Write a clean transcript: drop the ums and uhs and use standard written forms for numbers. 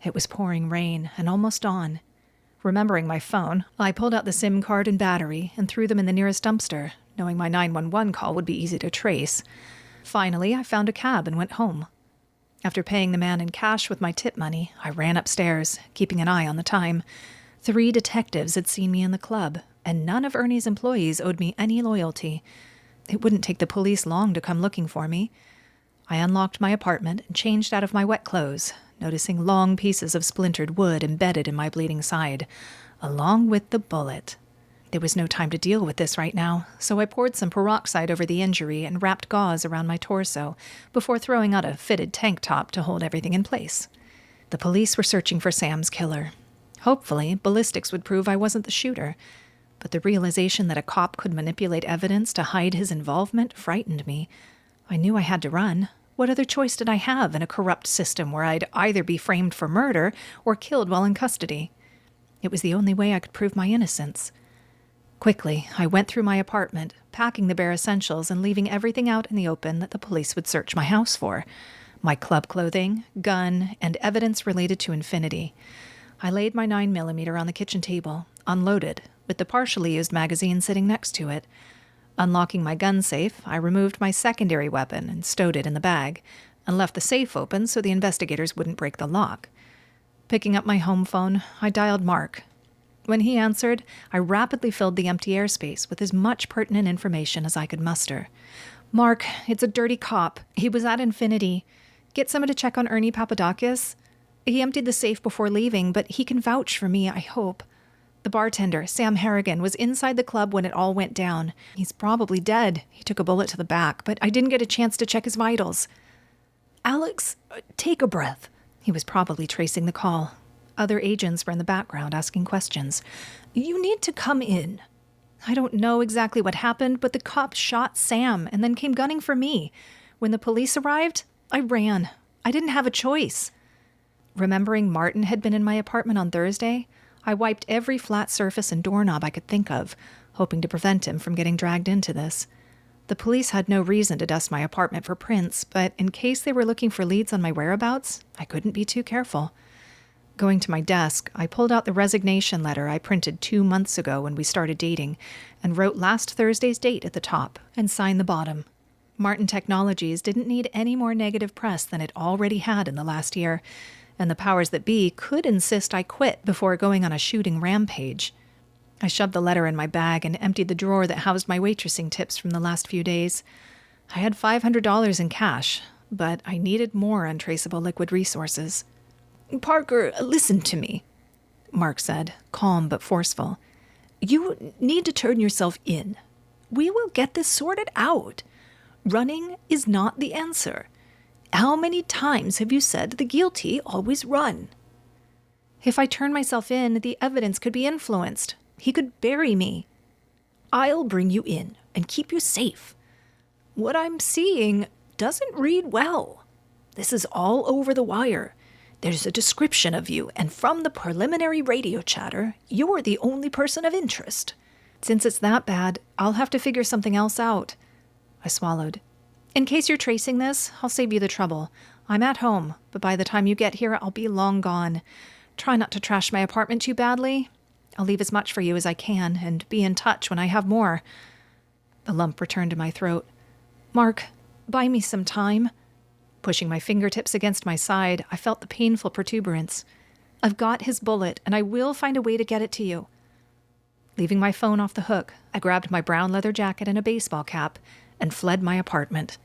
It was pouring rain and almost dawn. Remembering my phone, I pulled out the SIM card and battery and threw them in the nearest dumpster, knowing my 911 call would be easy to trace. Finally, I found a cab and went home. After paying the man in cash with my tip money, I ran upstairs, keeping an eye on the time. 3 detectives had seen me in the club, and none of Ernie's employees owed me any loyalty. It wouldn't take the police long to come looking for me. I unlocked my apartment and changed out of my wet clothes, noticing long pieces of splintered wood embedded in my bleeding side, along with the bullet. There was no time to deal with this right now, so I poured some peroxide over the injury and wrapped gauze around my torso before throwing out a fitted tank top to hold everything in place. The police were searching for Sam's killer. Hopefully, ballistics would prove I wasn't the shooter, but the realization that a cop could manipulate evidence to hide his involvement frightened me. I knew I had to run. What other choice did I have in a corrupt system where I'd either be framed for murder or killed while in custody? It was the only way I could prove my innocence. Quickly, I went through my apartment, packing the bare essentials and leaving everything out in the open that the police would search my house for. My club clothing, gun, and evidence related to Infinity. I laid my 9mm on the kitchen table, unloaded, with the partially used magazine sitting next to it. Unlocking my gun safe, I removed my secondary weapon and stowed it in the bag, and left the safe open so the investigators wouldn't break the lock. Picking up my home phone, I dialed Mark. When he answered, I rapidly filled the empty airspace with as much pertinent information as I could muster. "Mark, it's a dirty cop. He was at Infinity. Get someone to check on Ernie Papadakis. He emptied the safe before leaving, but he can vouch for me, I hope. The bartender, Sam Harrigan, was inside the club when it all went down. He's probably dead. He took a bullet to the back, but I didn't get a chance to check his vitals." "Alex, take a breath." He was probably tracing the call. Other agents were in the background asking questions. "You need to come in." I don't know exactly what happened, but the cop shot Sam and then came gunning for me. When the police arrived, I ran. I didn't have a choice. Remembering Martin had been in my apartment on Thursday, I wiped every flat surface and doorknob I could think of, hoping to prevent him from getting dragged into this. The police had no reason to dust my apartment for prints, but in case they were looking for leads on my whereabouts, I couldn't be too careful. Going to my desk, I pulled out the resignation letter I printed 2 months ago when we started dating, and wrote last Thursday's date at the top and signed the bottom. Martin Technologies didn't need any more negative press than it already had in the last year, and the powers that be could insist I quit before going on a shooting rampage. I shoved the letter in my bag and emptied the drawer that housed my waitressing tips from the last few days. I had $500 in cash, but I needed more untraceable liquid resources. "Parker, listen to me," Mark said, calm but forceful. "You need to turn yourself in. We will get this sorted out. Running is not the answer. How many times have you said the guilty always run?" "If I turn myself in, the evidence could be influenced. He could bury me." "I'll bring you in and keep you safe. What I'm seeing doesn't read well. This is all over the wire. There's a description of you, and from the preliminary radio chatter, you're the only person of interest." "Since it's that bad, I'll have to figure something else out." I swallowed. "In case you're tracing this, I'll save you the trouble. I'm at home, but by the time you get here, I'll be long gone. Try not to trash my apartment too badly. I'll leave as much for you as I can, and be in touch when I have more." The lump returned to my throat. "Mark, buy me some time." Pushing my fingertips against my side, I felt the painful protuberance. "I've got his bullet, and I will find a way to get it to you." Leaving my phone off the hook, I grabbed my brown leather jacket and a baseball cap and fled my apartment.